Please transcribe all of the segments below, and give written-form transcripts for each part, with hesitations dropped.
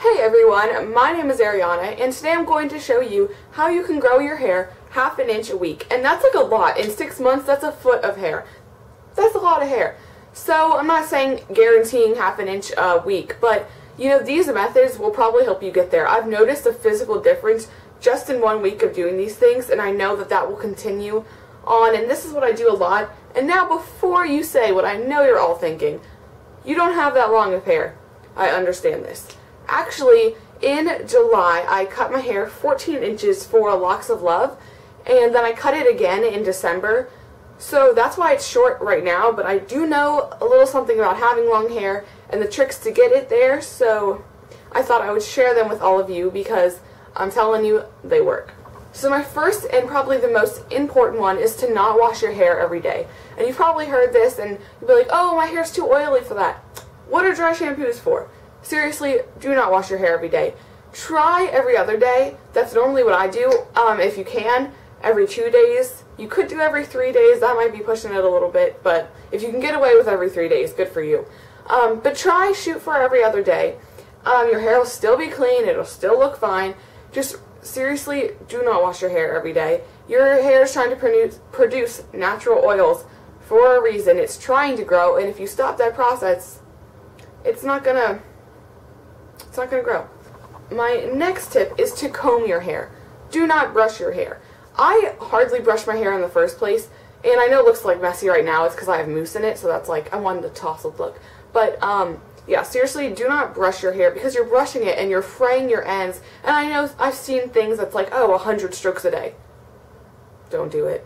Hey everyone, my name is Ariana, and today I'm going to show you how you can grow your hair half an inch a week. And that's like a lot. In 6 months, that's a foot of hair. That's a lot of hair. So I'm not saying guaranteeing half an inch a week, but you know, these methods will probably help you get there. I've noticed a physical difference just in 1 week of doing these things, and I know that that will continue on, and this is what I do a lot. And now before you say what I know you're all thinking, you don't have that long of hair. I understand this. Actually, in July, I cut my hair 14 inches for Locks of Love, and then I cut it again in December. So that's why it's short right now, but I do know a little something about having long hair and the tricks to get it there, so I thought I would share them with all of you because I'm telling you, they work. So my first and probably the most important one is to not wash your hair every day. And you've probably heard this and you'll be like, oh, my hair's too oily for that. What are dry shampoos for? Seriously, do not wash your hair every day. Try every other day. That's normally what I do. If you can, every 2 days. You could do every 3 days. That might be pushing it a little bit, but if you can get away with every 3 days, good for you. But shoot for every other day. Your hair will still be clean. It'll still look fine. Just seriously, do not wash your hair every day. Your hair is trying to produce natural oils for a reason. It's trying to grow, and if you stop that process, it's not gonna grow. My next tip is to comb your hair. Do not brush your hair. I hardly brush my hair in the first place, and I know it looks like messy right now. It's because I have mousse in it, so that's like, I wanted a tousled look. But, yeah, seriously, do not brush your hair because you're brushing it and you're fraying your ends. And I know I've seen things that's like, oh, 100 strokes a day. Don't do it.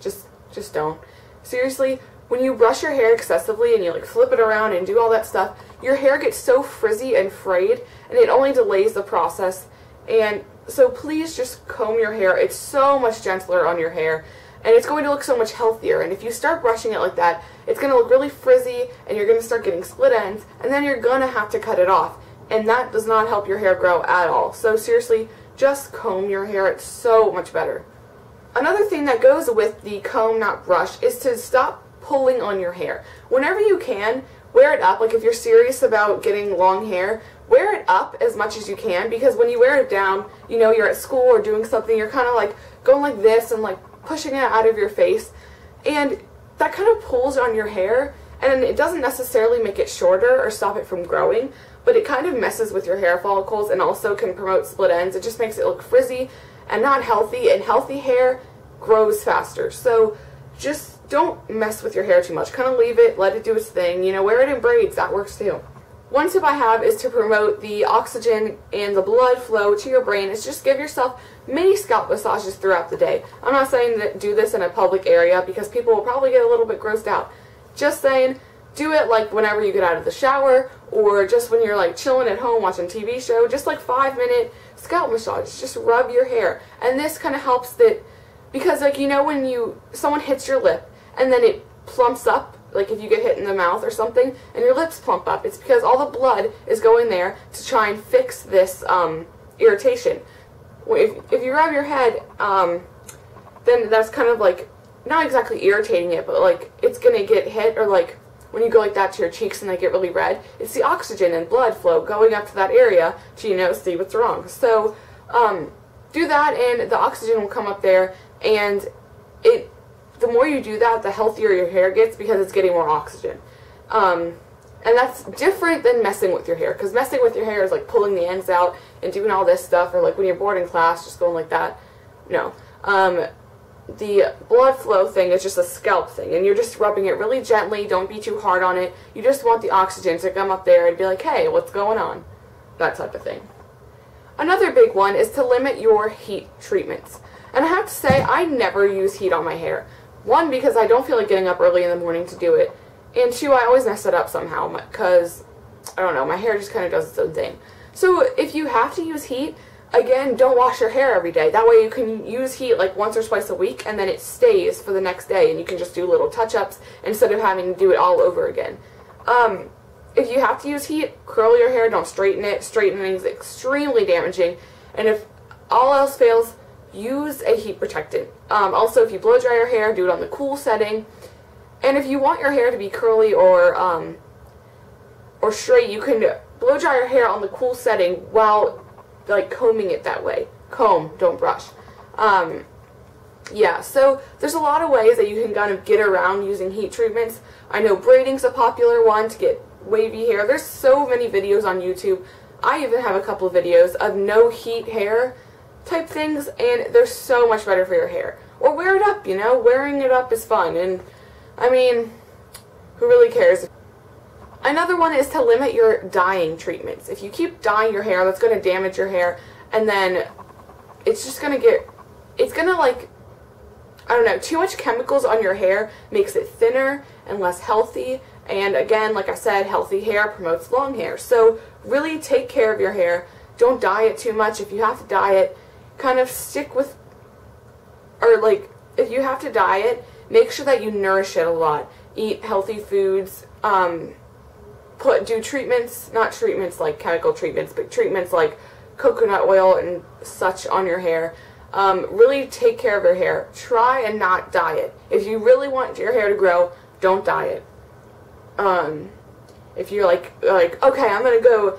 Just don't. Seriously, when you brush your hair excessively and you like flip it around and do all that stuff, your hair gets so frizzy and frayed, and it only delays the process. And so please just comb your hair. It's so much gentler on your hair, and it's going to look so much healthier. And if you start brushing it like that, it's going to look really frizzy, and you're going to start getting split ends, and then you're going to have to cut it off. And that does not help your hair grow at all. So seriously, just comb your hair. It's so much better. Another thing that goes with the comb, not brush, is to stop pulling on your hair. Whenever you can, wear it up. Like if you're serious about getting long hair, wear it up as much as you can, because when you wear it down, you know, you're at school or doing something, you're kind of like going like this and like pushing it out of your face, and that kind of pulls on your hair, and it doesn't necessarily make it shorter or stop it from growing, but it kind of messes with your hair follicles and also can promote split ends. It just makes it look frizzy and not healthy, and healthy hair grows faster. So just don't mess with your hair too much. Kind of leave it, let it do its thing. You know, wear it in braids. That works too. One tip I have is to promote the oxygen and the blood flow to your brain. Is just give yourself mini scalp massages throughout the day. I'm not saying that do this in a public area because people will probably get a little bit grossed out. Just saying, do it like whenever you get out of the shower, or just when you're like chilling at home watching a TV show. Just like 5-minute scalp massage. Just rub your hair. And this kind of helps that, because like, you know, when someone hits your lip and then it plumps up, like if you get hit in the mouth or something and your lips plump up, it's because all the blood is going there to try and fix this irritation. If you rub your head, then that's kind of like, not exactly irritating it, but like it's going to get hit, or like when you go like that to your cheeks and they get really red, it's the oxygen and blood flow going up to that area to, you know, see what's wrong. So do that, and the oxygen will come up there, and the more you do that, the healthier your hair gets because it's getting more oxygen. And that's different than messing with your hair, because messing with your hair is like pulling the ends out and doing all this stuff, or like when you're bored in class, just going like that. No. The blood flow thing is just a scalp thing, and you're just rubbing it really gently. Don't be too hard on it. You just want the oxygen to come up there and be like, hey, what's going on? That type of thing. Another big one is to limit your heat treatments. And I have to say, I never use heat on my hair. One, because I don't feel like getting up early in the morning to do it. And two, I always mess it up somehow because, I don't know, my hair just kind of does its own thing. So if you have to use heat, again, don't wash your hair every day. That way you can use heat like once or twice a week, and then it stays for the next day, and you can just do little touch-ups instead of having to do it all over again. If you have to use heat, curl your hair, don't straighten it. Straightening is extremely damaging. And if all else fails, use a heat protectant. Also, if you blow dry your hair, do it on the cool setting. And if you want your hair to be curly or straight, you can blow dry your hair on the cool setting while like combing it that way. Comb, don't brush. Yeah, so there's a lot of ways that you can kind of get around using heat treatments. I know braiding's a popular one to get wavy hair. There's so many videos on YouTube. I even have a couple of videos of no heat hair type things, and they're so much better for your hair. Or wear it up, you know? Wearing it up is fun, and I mean, who really cares? Another one is to limit your dyeing treatments. If you keep dyeing your hair, that's going to damage your hair, and then it's just going to get, it's going to like, I don't know, too much chemicals on your hair makes it thinner and less healthy. And again, like I said, healthy hair promotes long hair. So really take care of your hair. Don't dye it too much. If you have to dye it, kind of stick with, or like, if you have to dye it, make sure that you nourish it a lot. Eat healthy foods. Do treatments, not treatments like chemical treatments, but treatments like coconut oil and such on your hair. Really take care of your hair. Try and not dye it. If you really want your hair to grow, don't dye it. If you're like okay, I'm gonna go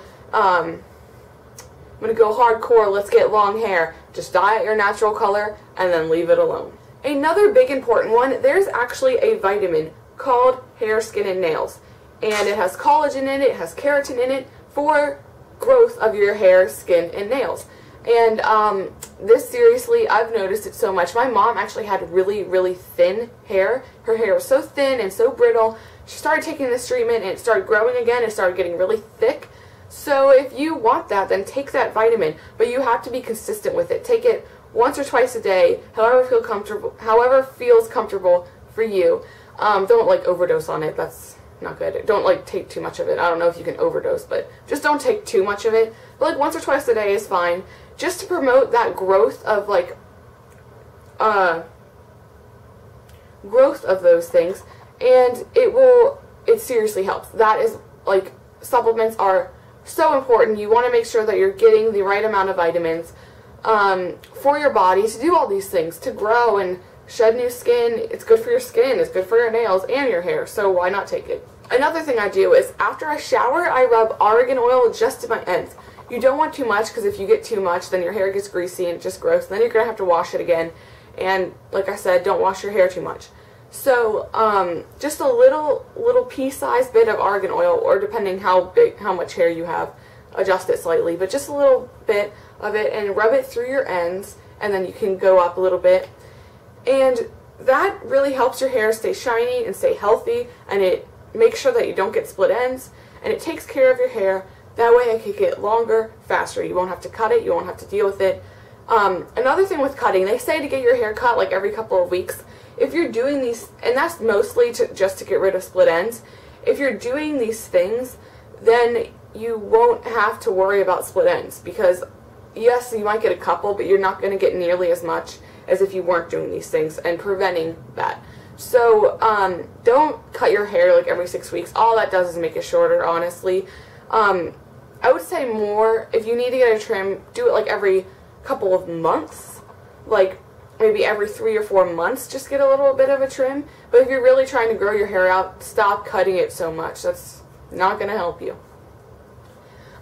hardcore, let's get long hair, just dye it your natural color and then leave it alone. Another big important one, there's actually a vitamin called hair, skin, and nails, and it has collagen in it, it has keratin in it for growth of your hair, skin, and nails. And this, seriously, I've noticed it so much. My mom actually had really, really thin hair. Her hair was so thin and so brittle. She started taking this treatment and it started growing again. It started getting really thick. So if you want that, then take that vitamin. But you have to be consistent with it. Take it once or twice a day, however feels comfortable for you. Don't like overdose on it. That's not good. Don't like take too much of it. I don't know if you can overdose, but just don't take too much of it. But like once or twice a day is fine. Just to promote that growth of like growth of those things, and it seriously helps. That is, like, supplements are so important. You want to make sure that you're getting the right amount of vitamins for your body to do all these things, to grow and shed new skin. It's good for your skin, it's good for your nails and your hair, so why not take it? Another thing I do is after I shower, I rub argan oil just to my ends. You don't want too much, because if you get too much, then your hair gets greasy and just gross. Then you're going to have to wash it again. And like I said, don't wash your hair too much. So just a little pea-sized bit of argan oil, or depending how much hair you have, adjust it slightly. But just a little bit of it, and rub it through your ends, and then you can go up a little bit. And that really helps your hair stay shiny and stay healthy, and it makes sure that you don't get split ends, and it takes care of your hair. That way it can get longer, faster. You won't have to cut it. You won't have to deal with it. Another thing with cutting, they say to get your hair cut like every couple of weeks. If you're doing these, and that's mostly just to get rid of split ends, if you're doing these things, then you won't have to worry about split ends. Because, yes, you might get a couple, but you're not going to get nearly as much as if you weren't doing these things and preventing that. So, don't cut your hair like every 6 weeks. All that does is make it shorter, honestly. I would say more, if you need to get a trim, do it like every couple of months, like maybe every 3 or 4 months, just get a little bit of a trim. But if you're really trying to grow your hair out, stop cutting it so much. That's not going to help you.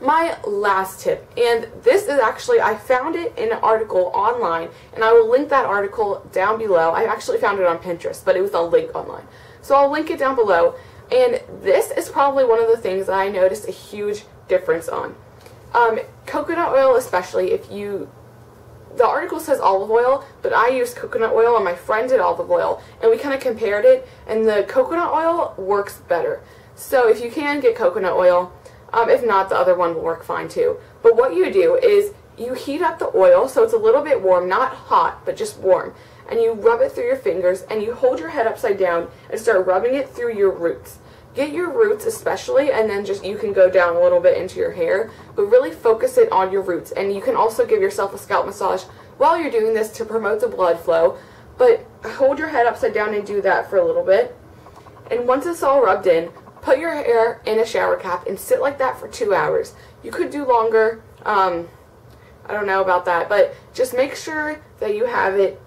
My last tip, and this is actually, I found it in an article online, and I will link that article down below. I actually found it on Pinterest, but it was a link online. So I'll link it down below. And this is probably one of the things that I noticed a huge difference on. Coconut oil especially, the article says olive oil, but I used coconut oil and my friend did olive oil, and we kind of compared it, and the coconut oil works better. So if you can get coconut oil, if not, the other one will work fine too. But what you do is you heat up the oil so it's a little bit warm, not hot, but just warm. And you rub it through your fingers, and you hold your head upside down and start rubbing it through your roots. Get your roots especially, and then you can go down a little bit into your hair, but really focus it on your roots. And you can also give yourself a scalp massage while you're doing this to promote the blood flow, but hold your head upside down and do that for a little bit. And once it's all rubbed in, put your hair in a shower cap and sit like that for 2 hours. You could do longer, I don't know about that, but just make sure that you have it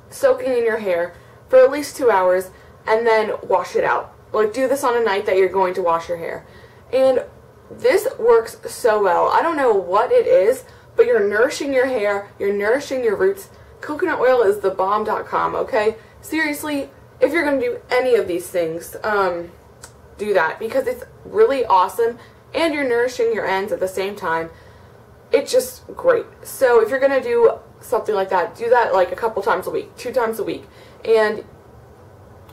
soaking in your hair for at least 2 hours, and then wash it out. Like, do this on a night that you're going to wash your hair. And this works so well. I don't know what it is, but you're nourishing your hair, you're nourishing your roots. Coconut oil is the bomb.com, okay? Seriously, if you're going to do any of these things, do that, because it's really awesome and you're nourishing your ends at the same time. It's just great. So if you're going to do something like that, do that like a couple times a week, 2 times a week, and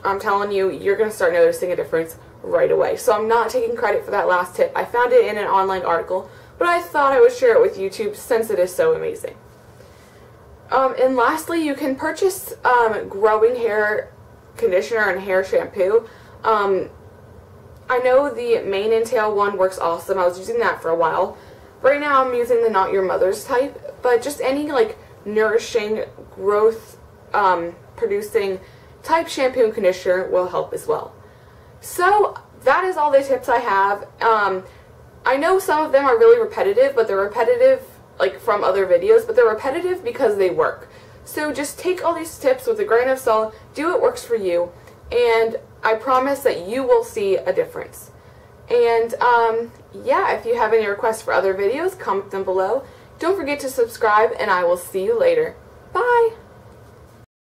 I'm telling you, you're going to start noticing a difference right away. So I'm not taking credit for that last tip. I found it in an online article, but I thought I would share it with YouTube since it is so amazing. And lastly, you can purchase growing hair conditioner and hair shampoo. I know the Mane and Tail one works awesome. I was using that for a while. Right now I'm using the Not Your Mother's type, but just any like nourishing, growth producing type shampoo and conditioner will help as well. So that is all the tips I have. I know some of them are really repetitive, but they're repetitive like from other videos, but they're repetitive because they work. So just take all these tips with a grain of salt, do what works for you, and I promise that you will see a difference. And yeah, if you have any requests for other videos, comment them below. Don't forget to subscribe, and I will see you later. Bye!